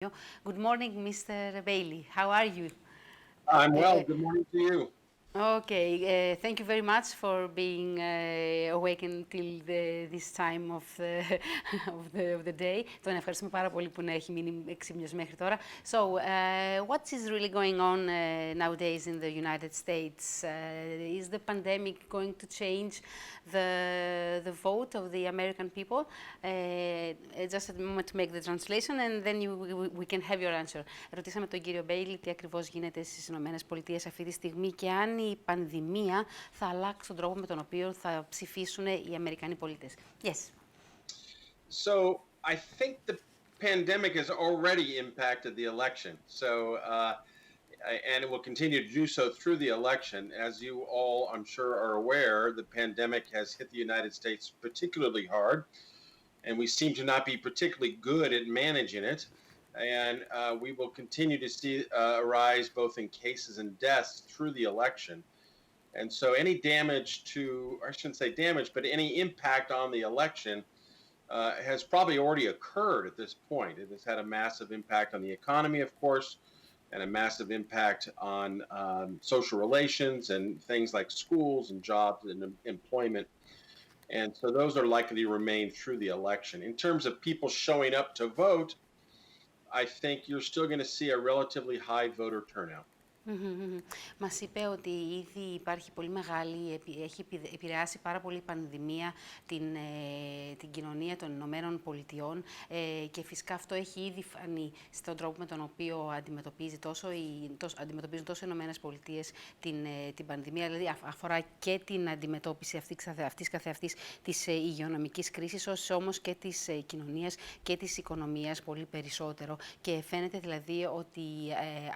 Good morning, Mr. Bailey. How are you? I'm well. Good morning to you. Okay, thank you very much for being awake until this time of the day. Τον ευχαριστούμε πάρα πολύ που έχει μείνει εξύπνιος μέχρι τώρα. So, what is really going on nowadays in the United States? Is the pandemic going to change the vote of the American people? Just a moment to make the translation and then we can have your answer. Ρωτήσαμε τον κύριο Μπέιλι τι ακριβώς γίνεται στις Ηνωμένες Πολιτείες αυτή τη στιγμή και αν η πανδημία θα αλλάξει τον τρόπο με τον οποίο θα ψηφίσουν οι Αμερικανοί πολίτες. Yes. So I think the pandemic has already impacted the election. So, and it will continue to do so through the election. As you all, I'm sure, are aware, the pandemic has hit the United States particularly hard, and we seem to not be particularly good at managing it. And we will continue to see a rise both in cases and deaths through the election. And so any damage to, I shouldn't say damage, but any impact on the election has probably already occurred at this point. It has had a massive impact on the economy, of course, and a massive impact on social relations and things like schools and jobs and employment. And so those are likely to remain through the election. In terms of people showing up to vote, I think you're still going to see a relatively high voter turnout. Μας είπε ότι ήδη υπάρχει πολύ μεγάλη, έχει επηρεάσει πάρα πολύ η πανδημία την κοινωνία των Ηνωμένων Πολιτειών και φυσικά αυτό έχει ήδη φανεί στον τρόπο με τον οποίο αντιμετωπίζουν τόσο οι Ηνωμένες Πολιτείες την πανδημία, δηλαδή αφορά και την αντιμετώπιση αυτής καθεαυτής της υγειονομικής κρίσης, όσο όμως και της κοινωνίας και της οικονομίας πολύ περισσότερο. Και φαίνεται δηλαδή ότι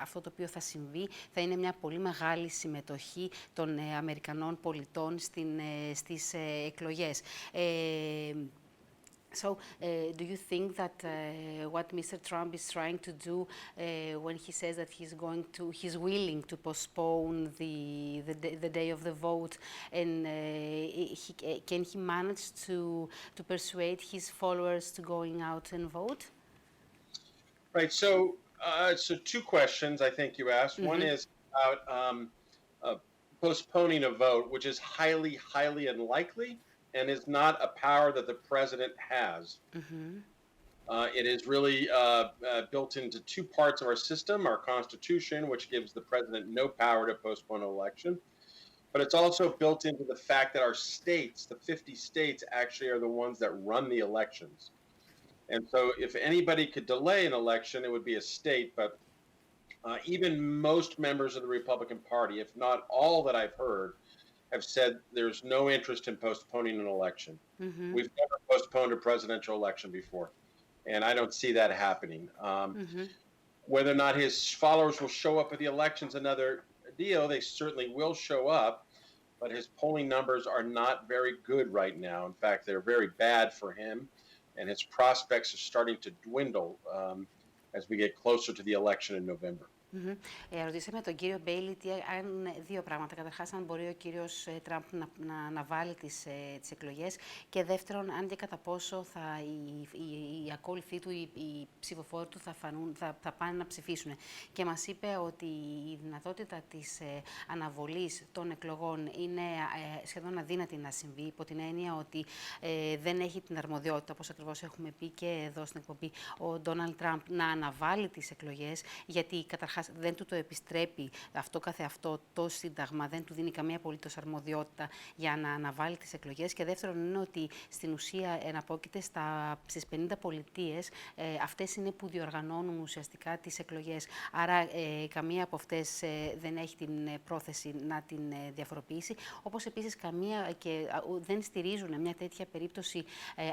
αυτό το οποίο θα συμβεί θα είναι μια πολύ μεγάλη συμμετοχή των Αμερικανών πολιτών στις εκλογές. So, do you think that what Mr. Trump is trying to do when he says that he's willing to postpone the day of the vote, and can he manage to persuade his followers to going out and vote? Right. So two questions I think you asked. One is about postponing a vote, which is highly, highly unlikely and is not a power that the president has. It is really built into two parts of our system, our Constitution, which gives the president no power to postpone an election. But it's also built into the fact that our states, the 50 states, actually are the ones that run the elections. And so if anybody could delay an election, it would be a state, but even most members of the Republican Party, if not all that I've heard, have said there's no interest in postponing an election. We've never postponed a presidential election before, and I don't see that happening. Whether or not his followers will show up at the election's another deal. They certainly will show up, but his polling numbers are not very good right now. In fact, they're very bad for him, and his prospects are starting to dwindle as we get closer to the election in November. Ρωτήσαμε τον κύριο Μπέιλι δύο πράγματα. Καταρχάς, αν μπορεί ο κύριος Τραμπ να αναβάλει τις εκλογές και δεύτερον, αν και κατά πόσο οι ακόλουθοί του, οι ψηφοφόροι του θα πάνε να ψηφίσουν. Και μας είπε ότι η δυνατότητα της αναβολής των εκλογών είναι σχεδόν αδύνατη να συμβεί, υπό την έννοια ότι δεν έχει την αρμοδιότητα, όπως ακριβώς έχουμε πει και εδώ στην εκπομπή, ο Ντόναλντ Τραμπ να αναβάλει τις εκλογές, γιατί καταρχάς δεν του το επιστρέπει αυτό καθεαυτό το Σύνταγμα, δεν του δίνει καμία απολύτως αρμοδιότητα για να αναβάλει τις εκλογές. Και δεύτερον είναι ότι στην ουσία εναπόκειται στις 50 πολιτείες, αυτές είναι που διοργανώνουν ουσιαστικά τις εκλογές. Άρα καμία από αυτές δεν έχει την πρόθεση να την διαφοροποιήσει, όπως επίσης καμία και δεν στηρίζουν μια τέτοια περίπτωση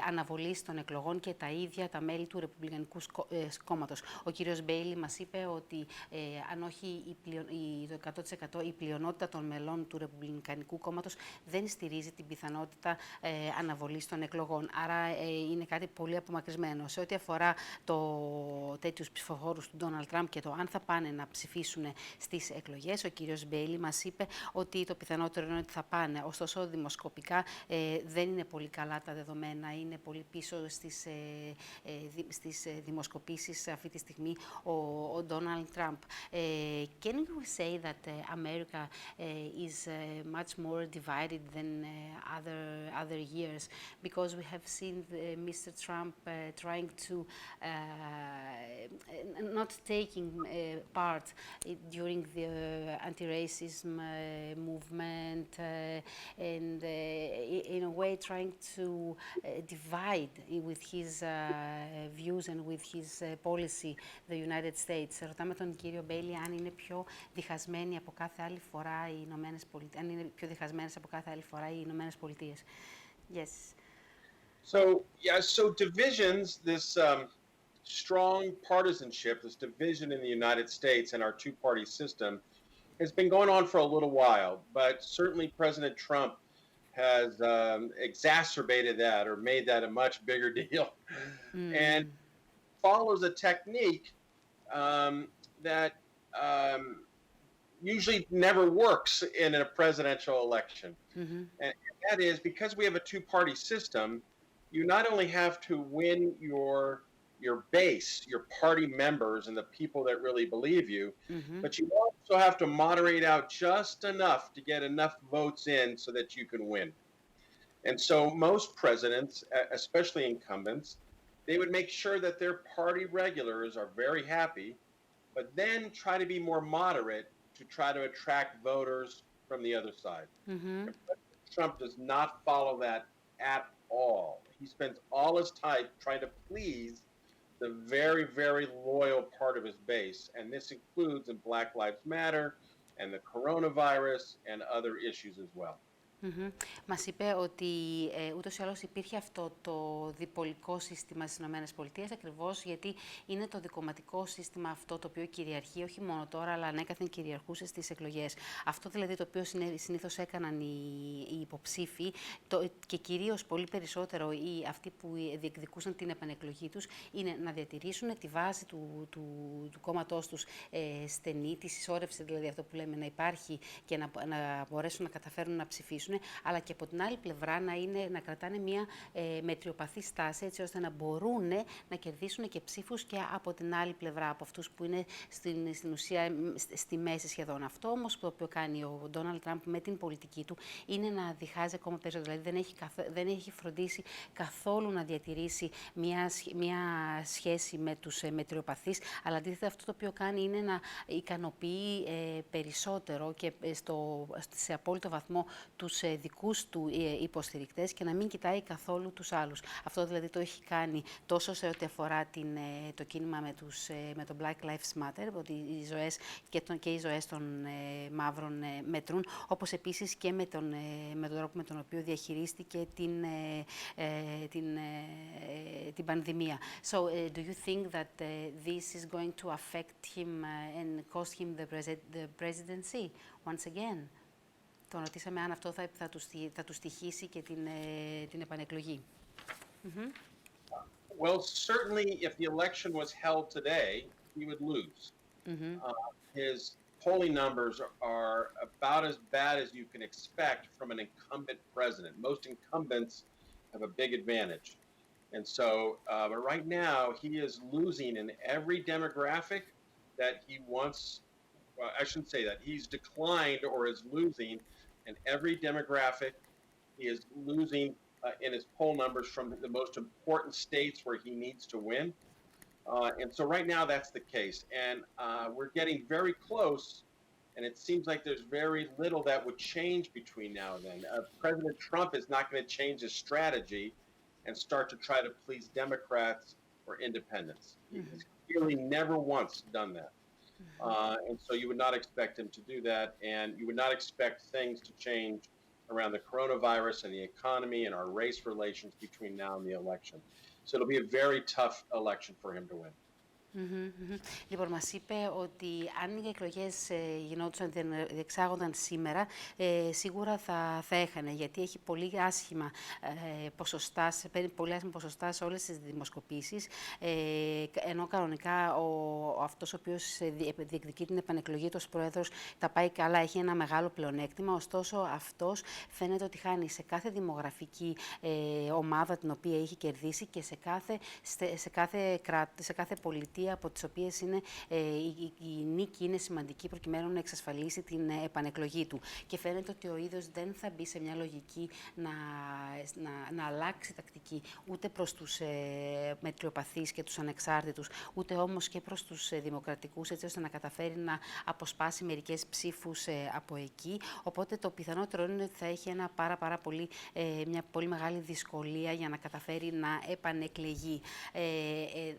αναβολής των εκλογών και τα ίδια τα μέλη του Ρεπουμπλικανικού κόμματος. Ο κύριος Μπέιλι μας είπε ότι αν όχι το 100% η πλειονότητα των μελών του Ρεπουμπλικανικού κόμματος δεν στηρίζει την πιθανότητα αναβολής των εκλογών. Άρα είναι κάτι πολύ απομακρυσμένο. Σε ό,τι αφορά τέτοιους ψηφοφόρους του Ντόναλντ Τραμπ και το αν θα πάνε να ψηφίσουν στις εκλογές, ο κύριος Μπέιλι μας είπε ότι το πιθανότερο είναι ότι θα πάνε. Ωστόσο, δημοσκοπικά δεν είναι πολύ καλά τα δεδομένα. Είναι πολύ πίσω στις δημοσκοπήσεις αυτή τη στιγμή ο Ντόναλντ Τραμπ. Can you say that America is much more divided than other years? Because we have seen Mr. Trump trying to not taking part during the anti-racism movement and in a way trying to divide with his views and with his policy the United States. Ρωτάμε τον κύριο Μπέιλι αν είναι πιο διχασμένοι από κάθε άλλη φορά οι Ηνωμένες Πολιτείες, αν είναι πιο διχασμένες από κάθε άλλη φορά οι Ηνωμένες Πολιτείες. Yes. So divisions, this strong partisanship, this division in the United States and our two-party system has been going on for a little while, but certainly President Trump has exacerbated that or made that a much bigger deal and follows a technique that usually never works in a presidential election. And that is because we have a two-party system, you not only have to win your base, your party members and the people that really believe you, but you also have to moderate out just enough to get enough votes in so that you can win. And so most presidents, especially incumbents, they would make sure that their party regulars are very happy, but then try to be more moderate to try to attract voters from the other side. And President Trump does not follow that at all. He spends all his time trying to please the very, very loyal part of his base. And this includes in Black Lives Matter and the coronavirus and other issues as well. Μας είπε ότι ούτως ή άλλως υπήρχε αυτό το διπολικό σύστημα στις ΗΠΑ ακριβώς γιατί είναι το δικομματικό σύστημα αυτό το οποίο κυριαρχεί όχι μόνο τώρα αλλά ανέκαθεν κυριαρχούσε στις εκλογές. Αυτό δηλαδή το οποίο συνήθως έκαναν οι υποψήφοι και κυρίως πολύ περισσότερο αυτοί που διεκδικούσαν την επανεκλογή τους είναι να διατηρήσουν τη βάση του κόμματός τους στενή, τη συσσόρευση δηλαδή αυτό που λέμε να υπάρχει και να μπορέσουν να καταφέρουν να ψηφίσουν, αλλά και από την άλλη πλευρά να κρατάνε μια μετριοπαθή στάση, έτσι ώστε να μπορούν να κερδίσουν και ψήφους και από την άλλη πλευρά, από αυτούς που είναι στην ουσία στη μέση σχεδόν. Αυτό όμως που κάνει ο Ντόναλντ Τραμπ με την πολιτική του είναι να διχάζει ακόμα περισσότερο. Δηλαδή δεν έχει φροντίσει καθόλου να διατηρήσει μια σχέση με τους μετριοπαθείς, αλλά αντίθετα αυτό το οποίο κάνει είναι να ικανοποιεί περισσότερο και σε απόλυτο βαθμό τους δικούς του υποστηρικτές και να μην κοιτάει καθόλου τους άλλους. Αυτό δηλαδή το έχει κάνει τόσο σε ό,τι αφορά το κίνημα με το Black Lives Matter, ότι οι ζωές και οι ζωές των μαύρων μετρούν, όπως επίσης και με τον τρόπο με τον οποίο διαχειρίστηκε την πανδημία. So, do you think that this is going to affect him and cost him the presidency once again? Τον ρωτήσαμε αν αυτό θα του στοιχήσει και την επανεκλογή. Well, certainly if the election was held today, he would lose. His polling numbers are about as bad as you can expect from an incumbent president. Most incumbents have a big advantage. And so, but right now, he is losing in every demographic that he wants. Well, I shouldn't say that. He's declined or is losing in every demographic. He is losing in his poll numbers from the most important states where he needs to win. And so right now that's the case. And we're getting very close, and it seems like there's very little that would change between now and then. President Trump is not going to change his strategy and start to try to please Democrats or independents. He's clearly never once done that. And so you would not expect him to do that, and you would not expect things to change around the coronavirus and the economy and our race relations between now and the election. So it'll be a very tough election for him to win. Λοιπόν, μας είπε ότι αν οι εκλογές γινόντουσαν, διεξάγονταν σήμερα, σίγουρα θα έχανε, γιατί έχει πολύ άσχημα ποσοστά, παίρνει πολύ άσχημα ποσοστά σε όλες τις δημοσκοπήσεις, ενώ κανονικά αυτός ο οποίος διεκδικεί την επανεκλογή του ως πρόεδρος τα πάει καλά, έχει ένα μεγάλο πλεονέκτημα, ωστόσο αυτός φαίνεται ότι χάνει σε κάθε δημογραφική ομάδα την οποία έχει κερδίσει και σε κάθε πολιτεία από τις οποίες η νίκη είναι σημαντική προκειμένου να εξασφαλίσει την επανεκλογή του. Και φαίνεται ότι ο ίδιος δεν θα μπει σε μια λογική να αλλάξει τακτική ούτε προς τους μετριοπαθείς και τους ανεξάρτητους, ούτε όμως και προς τους δημοκρατικούς, έτσι ώστε να καταφέρει να αποσπάσει μερικές ψήφους από εκεί. Οπότε το πιθανότερο είναι ότι θα έχει μια πολύ μεγάλη δυσκολία για να καταφέρει να επανεκλεγεί.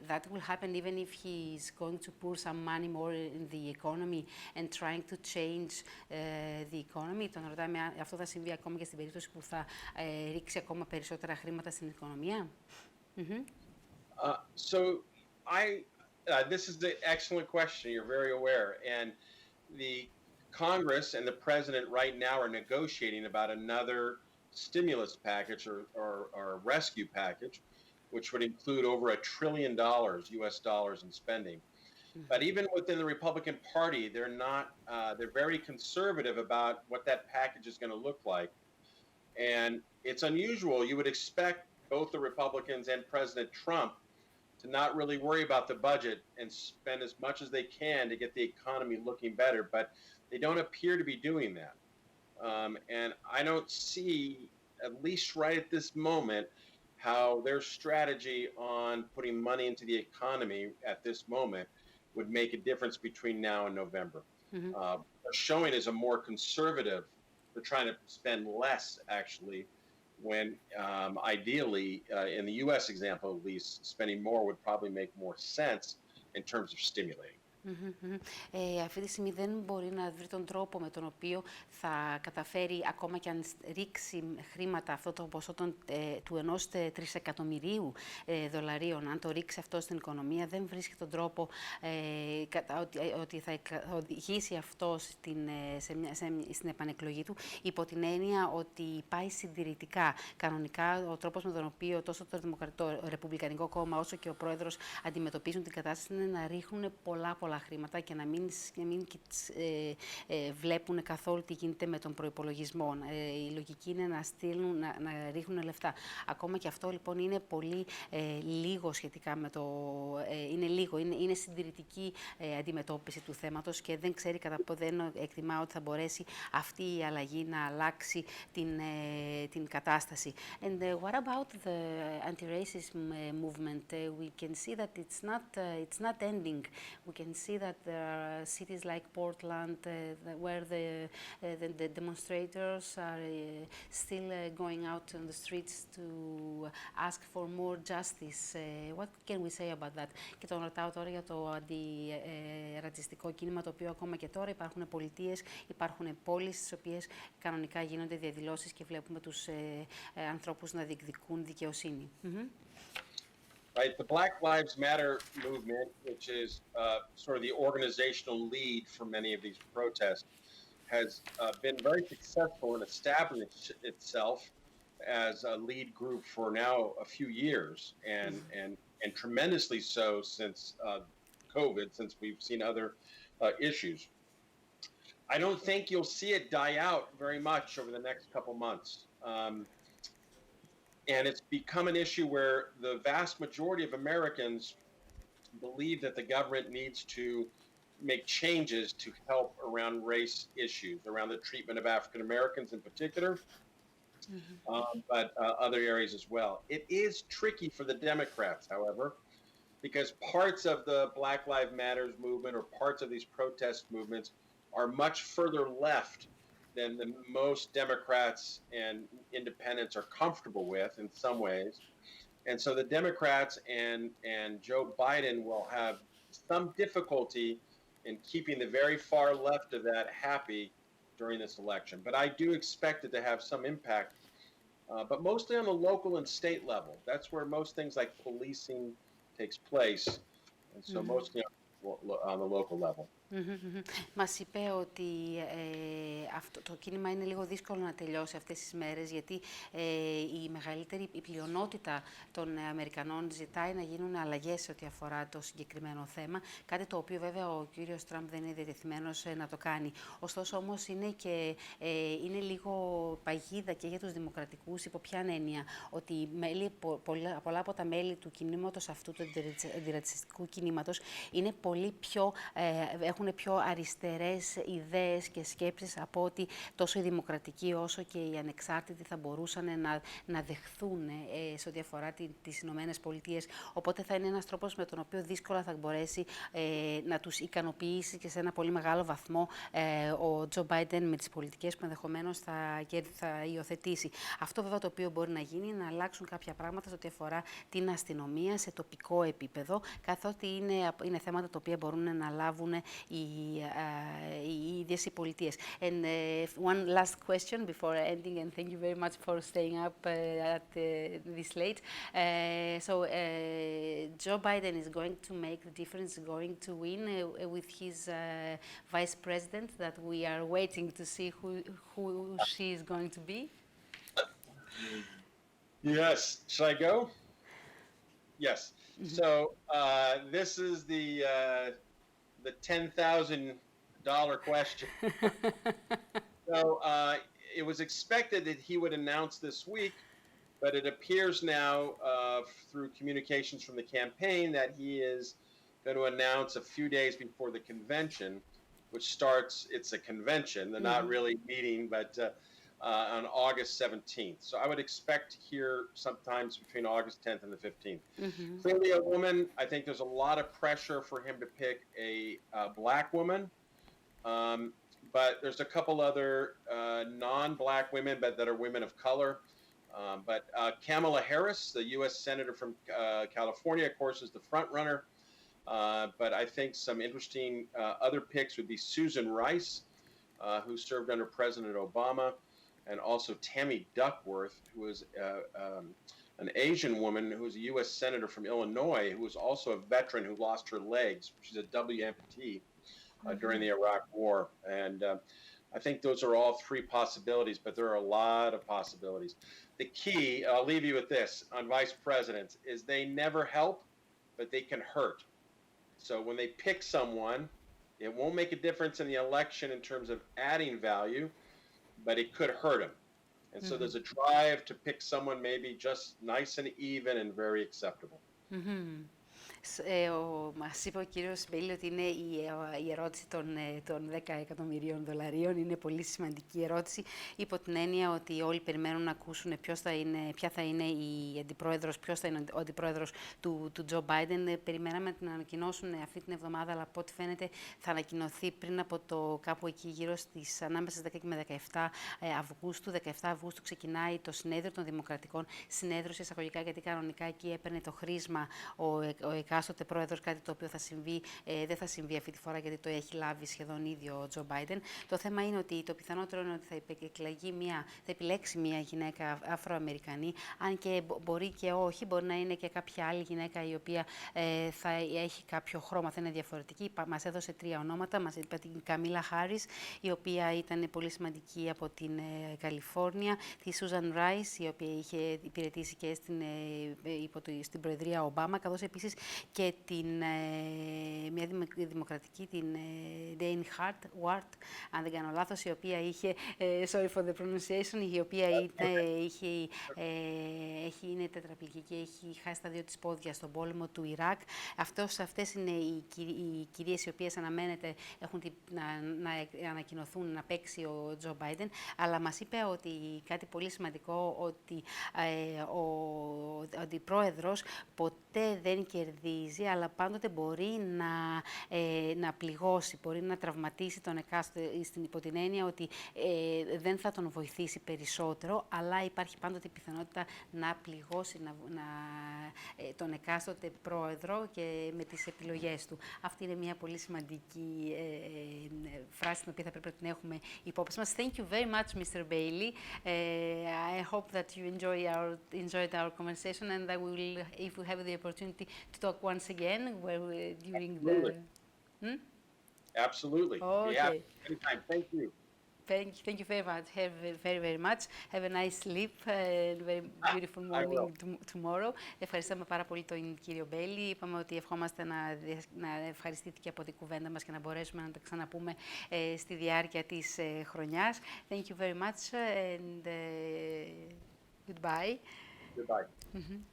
That will happen even if he is going to pour some money more in the economy and trying to change the economy. Τον ρωτάμε αν αυτό θα συμβεί ακόμα και στην περίπτωση που θα ρίξει ακόμα περισσότερα χρήματα στην οικονομία. This is an excellent question. You're very aware. And the Congress and the president right now are negotiating about another stimulus package or rescue package, which would include over $1 trillion US dollars in spending. But even within the Republican Party, they're very conservative about what that package is going to look like. And it's unusual. You would expect both the Republicans and President Trump to not really worry about the budget and spend as much as they can to get the economy looking better, but they don't appear to be doing that. And I don't see, at least right at this moment, how their strategy on putting money into the economy at this moment would make a difference between now and November. They're showing as a more conservative, they're trying to spend less actually, when ideally, in the US example at least, spending more would probably make more sense in terms of stimulating. Αυτή τη στιγμή δεν μπορεί να βρει τον τρόπο με τον οποίο θα καταφέρει, ακόμα και αν ρίξει χρήματα, αυτό το ποσό του 1 τρισεκατομμυρίου δολαρίων, αν το ρίξει αυτό στην οικονομία, δεν βρίσκει τον τρόπο ότι θα οδηγήσει αυτό στην επανεκλογή του, υπό την έννοια ότι πάει συντηρητικά. Κανονικά, ο τρόπος με τον οποίο τόσο το Ρεπουμπλικανικό κόμμα όσο και ο πρόεδρος αντιμετωπίζουν την κατάσταση είναι να ρίχνουν πολλά χρήματα και να μην βλέπουν καθόλου τι γίνεται με τον προϋπολογισμό. Η λογική είναι να ρίχνουν λεφτά. Ακόμα και αυτό λοιπόν είναι πολύ λίγο σχετικά με είναι συντηρητική αντιμετώπιση του θέματος και δεν ξέρει δεν εκτιμά ότι θα μπορέσει αυτή η αλλαγή να αλλάξει την κατάσταση. And what about the anti-racism movement? We can see that it's not ending. We can see that there are cities like Portland where the demonstrators are still going out on the streets to ask for more justice. What can we say about that? Και τον ρωτάω τώρα για το αντιρατσιστικό κίνημα, το οποίο ακόμα και τώρα υπάρχουν πολιτείες, υπάρχουν πόλεις στις οποίες κανονικά γίνονται διαδηλώσεις και βλέπουμε τους ανθρώπους να διεκδικούν δικαιοσύνη. Right, the Black Lives Matter movement, which is sort of the organizational lead for many of these protests, has been very successful in establishing itself as a lead group for now a few years, and tremendously so since COVID, since we've seen other issues. I don't think you'll see it die out very much over the next couple months. And it's become an issue where the vast majority of Americans believe that the government needs to make changes to help around race issues, around the treatment of African Americans in particular, but other areas as well. It is tricky for the Democrats, however, because parts of the Black Lives Matter movement or parts of these protest movements are much further left than most Democrats and independents are comfortable with in some ways. And so the Democrats and Joe Biden will have some difficulty in keeping the very far left of that happy during this election. But I do expect it to have some impact, but mostly on the local and state level. That's where most things like policing takes place. And so mostly on the local level. Μας είπε ότι αυτό το κίνημα είναι λίγο δύσκολο να τελειώσει αυτές τις μέρες, γιατί η πλειονότητα των Αμερικανών ζητάει να γίνουν αλλαγές σε ό,τι αφορά το συγκεκριμένο θέμα, κάτι το οποίο βέβαια ο κύριος Τραμπ δεν είναι διατεθειμένος να το κάνει. Ωστόσο όμως είναι λίγο παγίδα και για τους δημοκρατικούς, υπό ποια έννοια, ότι πολλά από τα μέλη του κινήματος αυτού, του αντιρατσιστικού κινήματος, είναι πολύ πιο, έχουν πιο αριστερές ιδέες και σκέψεις από ότι τόσο οι δημοκρατικοί όσο και οι ανεξάρτητοι θα μπορούσαν να δεχθούν σε ό,τι αφορά τις Ηνωμένες Πολιτείες. Οπότε θα είναι ένας τρόπος με τον οποίο δύσκολα θα μπορέσει να τους ικανοποιήσει και σε ένα πολύ μεγάλο βαθμό ο Τζο Μπάιντεν με τις πολιτικές που ενδεχομένως θα υιοθετήσει. Αυτό βέβαια το οποίο μπορεί να γίνει είναι να αλλάξουν κάποια πράγματα σε ό,τι αφορά την αστυνομία σε τοπικό επίπεδο, καθότι είναι θέματα τα οποία μπορούν να λάβουν οι ίδιες οι πολιτείες. And one last question before ending, and thank you very much for staying up at this late. Joe Biden is going to make the difference, going to win with his vice president that we are waiting to see who she is going to be. Yes. Should I go? Yes. So this is the $10,000 question. So it was expected that he would announce this week, but it appears now through communications from the campaign that he is going to announce a few days before the convention, which starts, it's a convention, they're not really meeting, but on August 17th. So I would expect to hear sometimes between August 10th and the 15th. Clearly a woman, I think there's a lot of pressure for him to pick a black woman. But there's a couple other non-black women, but that are women of color. But Kamala Harris, the U.S. Senator from California, of course, is the front runner. But I think some interesting other picks would be Susan Rice, who served under President Obama, and also Tammy Duckworth, who is an Asian woman who was a U.S. Senator from Illinois, who was also a veteran who lost her legs. She's a W amputee during the Iraq War. And I think those are all three possibilities, but there are a lot of possibilities. The key, I'll leave you with this, on vice presidents, is they never help, but they can hurt. So when they pick someone, it won't make a difference in the election in terms of adding value, but it could hurt them. And so there's a drive to pick someone maybe just nice and even and very acceptable. Μας είπε ο κύριος Μπέιλι ότι είναι η ερώτηση των 10 εκατομμυρίων δολαρίων. Είναι πολύ σημαντική ερώτηση, υπό την έννοια ότι όλοι περιμένουν να ακούσουν ποια θα είναι η αντιπρόεδρος, ποιος θα είναι ο αντιπρόεδρος του Τζο Μπάιντεν. Περιμέναμε να την ανακοινώσουν αυτή την εβδομάδα, αλλά από ό,τι φαίνεται θα ανακοινωθεί πριν από το κάπου εκεί γύρω ανάμεσα στις 10 και με 17 Αυγούστου. 17 Αυγούστου ξεκινάει το συνέδριο των Δημοκρατικών, συνέδριο σε εισαγωγικά, γιατί κανονικά εκεί έπαιρνε το χρήσμα ο εκάστοτε πρόεδρος, κάτι το οποίο δεν θα συμβεί αυτή τη φορά, γιατί το έχει λάβει σχεδόν ίδιο ο Τζο Μπάιντεν. Το θέμα είναι ότι το πιθανότερο είναι ότι θα επιλέξει μια γυναίκα Αφροαμερικανή, αν και μπορεί και όχι, μπορεί να είναι και κάποια άλλη γυναίκα η οποία θα έχει κάποιο χρώμα, θα είναι διαφορετική. Μας έδωσε 3 ονόματα, μας είπε την Καμίλα Χάρις, η οποία ήταν πολύ σημαντική από την Καλιφόρνια, τη Σούζαν Ράις, η οποία είχε υπηρετήσει και στην Προεδρία Ομπάμα, καθώς επίσης και μια δημοκρατική, την Dane Ward, αν δεν κάνω λάθος, η οποία είχε, sorry for the pronunciation, η οποία είναι τετραπληγική, έχει χάσει τα 2 της πόδια στον πόλεμο του Ιράκ. Αυτές είναι οι κυρίες οι οποίες αναμένεται να ανακοινωθούν να παίξει ο Τζο Μπάιντεν, αλλά μας είπε ότι κάτι πολύ σημαντικό, ότι ο αντιπρόεδρος ποτέ δεν κερδίζει, αλλά πάντοτε μπορεί να πληγώσει, μπορεί να τραυματίσει τον εκάστοτε, υπό την έννοια ότι δεν θα τον βοηθήσει περισσότερο, αλλά υπάρχει πάντοτε η πιθανότητα να πληγώσει τον εκάστοτε πρόεδρο και με τις επιλογές του. Αυτή είναι μια πολύ σημαντική φράση, την οποία θα πρέπει να την έχουμε υπόψη μας. Thank you very much, Mr. Bailey. I hope that you enjoyed our conversation, and that if we have the opportunity to talk once again during Absolutely. the... Hmm? Absolutely. Okay. Yeah, anytime. Thank you. Thank you very much. Have very much. Have a nice sleep and very beautiful morning tomorrow. Ευχαριστούμε πάρα πολύ τον κύριο Μπέιλι. Είπαμε ότι ευχόμαστε να ευχαριστήθηκε από την κουβέντα μας και να μπορέσουμε να τα ξαναπούμε στη διάρκεια της χρονιάς. Thank you very much and goodbye. Goodbye.